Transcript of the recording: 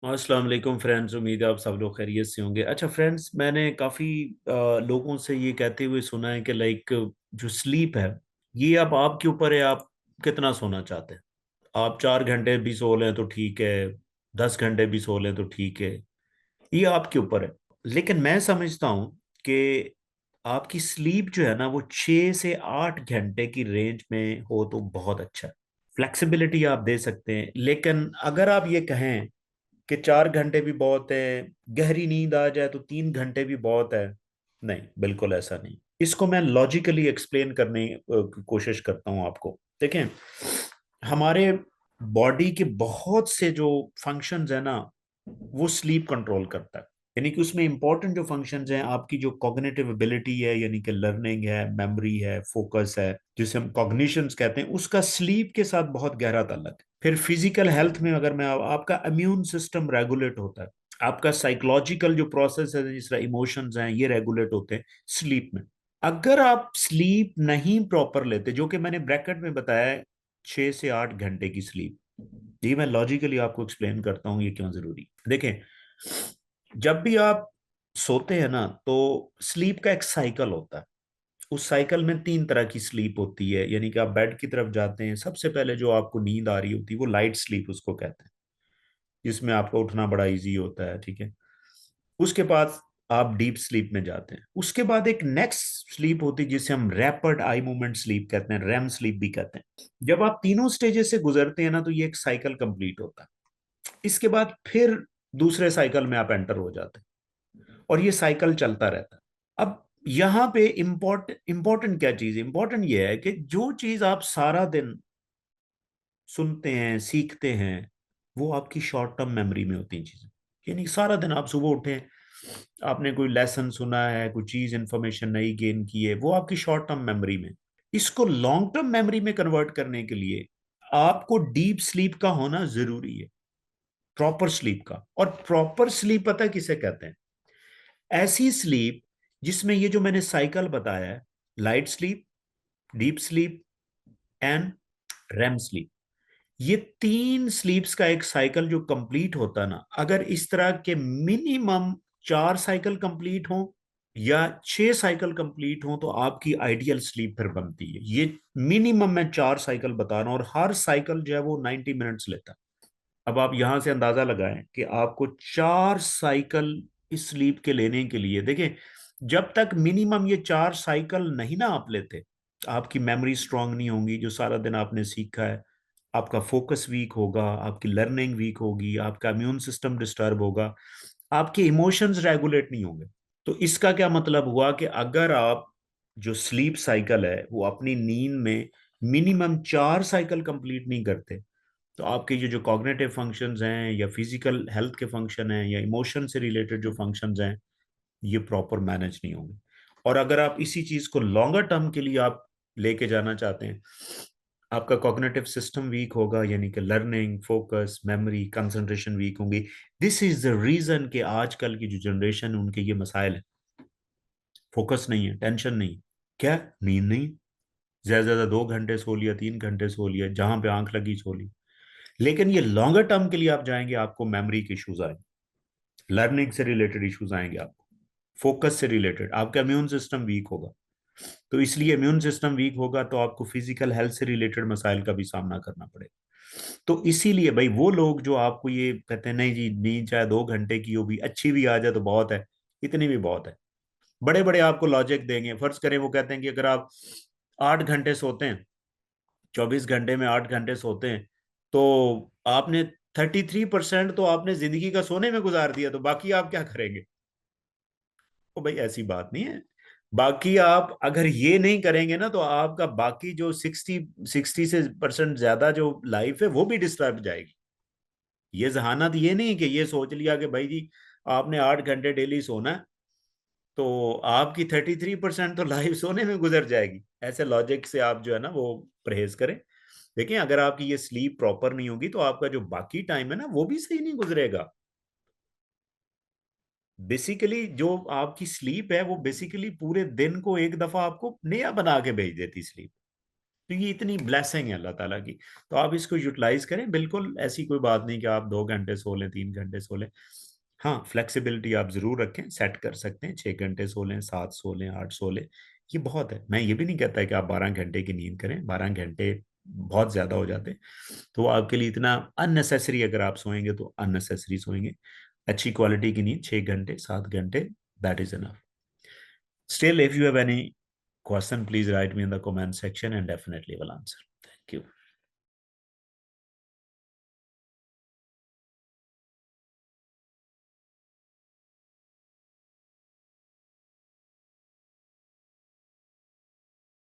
अस्सलाम वालेकुम फ्रेंड्स। उम्मीद है आप सब लोग खैरियत से होंगे। अच्छा फ्रेंड्स, मैंने काफ़ी लोगों से ये कहते हुए सुना है कि लाइक जो स्लीप है ये अब आपके ऊपर है, आप कितना सोना चाहते हैं। आप 4 घंटे भी सो लें तो ठीक है, 10 घंटे भी सो लें तो ठीक है, ये आपके ऊपर है। लेकिन मैं समझता हूँ कि आपकी स्लीप जो है ना वो 6 से 8 घंटे की रेंज में हो तो बहुत अच्छा है। फ्लेक्सिबिलिटी आप दे सकते हैं, लेकिन अगर आप ये कहें कि 4 घंटे भी बहुत है, गहरी नींद आ जाए तो 3 घंटे भी बहुत है, नहीं, बिल्कुल ऐसा नहीं। इसको मैं लॉजिकली एक्सप्लेन करने की कोशिश करता हूं आपको। देखें, हमारे बॉडी के बहुत से जो फंक्शंस है ना वो स्लीप कंट्रोल करता है। यानी कि उसमें इंपॉर्टेंट जो फंक्शंस हैं, आपकी जो कॉग्निटिव एबिलिटी है, यानी कि लर्निंग है, मेमोरी है, फोकस है, जिसे हम कॉग्निशंस कहते हैं, उसका स्लीप के साथ बहुत गहरा ताल्लुक है। फिर फिजिकल हेल्थ में अगर मैं आपका इम्यून सिस्टम रेगुलेट होता है, आपका साइकोलॉजिकल जो प्रोसेस है, जिस तरह इमोशंस हैं, ये रेगुलेट होते हैं स्लीप में। अगर आप स्लीप नहीं प्रॉपर लेते, जो कि मैंने ब्रैकेट में बताया है, 6 से 8 घंटे की स्लीप, ये मैं लॉजिकली आपको एक्सप्लेन करता हूँ ये क्यों जरूरी। देखें, जब भी आप सोते हैं ना तो स्लीप का एक साइकिल होता है। उस साइकिल में 3 तरह की स्लीप होती है। यानी कि आप बेड की तरफ जाते हैं, सबसे पहले जो आपको नींद आ रही होती है वो लाइट स्लीप उसको कहते हैं, जिसमें आपका उठना बड़ा इजी होता है, ठीक है। उसके बाद आप डीप स्लीप में जाते हैं। उसके बाद एक नेक्स्ट स्लीप होती है जिसे हम रैपिड आई मूवमेंट स्लीप कहते हैं, रैम स्लीप भी कहते हैं। जब आप तीनों स्टेजेस से गुजरते हैं ना तो ये एक साइकिल कंप्लीट होता है। इसके बाद फिर दूसरे साइकिल में आप एंटर हो जाते हैं और ये साइकिल चलता रहता है। अब यहां पे इम्पोर्टेंट क्या चीज, इम्पोर्टेंट ये है कि जो चीज आप सारा दिन सुनते हैं, सीखते हैं, वो आपकी शॉर्ट टर्म मेमोरी में होती हैं चीजें। यानी सारा दिन आप सुबह उठे, आपने कोई लेसन सुना है, कोई चीज इंफॉर्मेशन नई गेन की है, वो आपकी शॉर्ट टर्म मेमोरी में। इसको लॉन्ग टर्म मेमोरी में कन्वर्ट करने के लिए आपको डीप स्लीप का होना जरूरी है, प्रॉपर स्लीप का। और प्रॉपर स्लीप पता है किसे कहते हैं? ऐसी स्लीप जिसमें ये जो मैंने साइकिल बताया है, light sleep, deep sleep and REM sleep, ये 3 स्लीप्स का एक साइकिल जो कंप्लीट होता ना, अगर इस तरह के मिनिमम 4 साइकिल कंप्लीट हो या 6 साइकिल कंप्लीट हो तो आपकी आइडियल स्लीप फिर बनती है। ये मिनिमम मैं 4 साइकिल बता रहा हूं, और हर साइकिल जो है वो 90 मिनट्स लेता है। अब आप यहां से अंदाजा लगाएं कि आपको 4 साइकिल इस स्लीप के लेने के लिए, देखिए, जब तक मिनिमम ये 4 साइकिल नहीं ना आप लेते, आपकी मेमोरी स्ट्रांग नहीं होगी, जो सारा दिन आपने सीखा है, आपका फोकस वीक होगा, आपकी लर्निंग वीक होगी, आपका इम्यून सिस्टम डिस्टर्ब होगा, आपके इमोशंस रेगुलेट नहीं होंगे। तो इसका क्या मतलब हुआ कि अगर आप जो स्लीप साइकिल है वो अपनी नींद में मिनिमम 4 साइकिल कंप्लीट नहीं करते, तो आपके ये जो कॉग्निटिव फंक्शंस हैं या फिजिकल हेल्थ के फंक्शन हैं या इमोशन से रिलेटेड जो फंक्शंस हैं, ये प्रॉपर मैनेज नहीं होंगे। और अगर आप इसी चीज को लॉन्गर टर्म के लिए आप लेके जाना चाहते हैं, आपका कॉग्निटिव सिस्टम वीक होगा, यानी कि learning, focus, memory, concentration weak होंगी। दिस इज द रीजन कि आजकल की जो जनरेशन है उनके ये मसाइल है। फोकस नहीं है, टेंशन नहीं, क्या, नींद नहीं, ज्यादा से ज्यादा 2 घंटे सो लिया, 3 घंटे सो लिया, जहां पे आंख लगी सो ली। लेकिन ये लॉन्गर टर्म के लिए आप जाएंगे, आपको मेमोरी के इश्यूज आएंगे, लर्निंग से रिलेटेड इश्यूज आएंगे, आपको फोकस से रिलेटेड, आपका इम्यून सिस्टम वीक होगा। तो इसलिए इम्यून सिस्टम वीक होगा तो आपको फिजिकल हेल्थ से रिलेटेड मसाइल का भी सामना करना पड़ेगा। तो इसीलिए भाई, वो लोग जो आपको ये कहते हैं नहीं जी, नींद चाहे 2 घंटे की हो भी, अच्छी भी आ जाए तो बहुत है, इतनी भी बहुत है, बड़े बड़े आपको लॉजिक देंगे। फर्ज करें वो कहते हैं कि अगर आप 8 घंटे सोते हैं, 24 घंटे में 8 घंटे सोते हैं, तो आपने 33% तो आपने जिंदगी का सोने में गुजार दिया, तो बाकी आप क्या करेंगे? तो भाई ऐसी बात नहीं है। बाकी आप अगर ये नहीं करेंगे ना तो आपका बाकी जो 60 से परसेंट ज्यादा जो लाइफ है वो भी डिस्टर्ब जाएगी। ये जहानत ये नहीं कि ये सोच लिया कि भाई जी आपने 8 घंटे डेली सोना है, तो आपकी 33% तो लाइफ सोने में गुजर जाएगी। ऐसे लॉजिक से आप जो है ना वो परहेज करें। देखिए, अगर आपकी ये स्लीप प्रॉपर नहीं होगी तो आपका जो बाकी टाइम है ना वो भी सही नहीं गुजरेगा। बेसिकली जो आपकी स्लीप है वो बेसिकली पूरे दिन को एक दफा आपको नया बना के भेज देती स्लीप। तो ये इतनी ब्लेसिंग है अल्लाह ताला की, तो आप इसको यूटिलाइज करें। बिल्कुल ऐसी कोई बात नहीं कि आप 2 घंटे सो लें, 3 घंटे सो लें। हाँ, फ्लेक्सिबिलिटी आप जरूर रखें, सेट कर सकते हैं 6 घंटे सो लें, 7 सो लें, 8 सो लें, ये बहुत है। मैं ये भी नहीं कहता कि आप 12 घंटे की नींद करें, 12 घंटे बहुत ज्यादा हो जाते हैं, तो वो आपके लिए इतना अननेसेसरी, अगर आप सोएंगे तो अननेसेसरी सोएंगे। अच्छी क्वालिटी की नींद 6 घंटे, 7 घंटे, that is enough. Still, if you have any question, please write me in the comment section and definitely will answer. Thank you.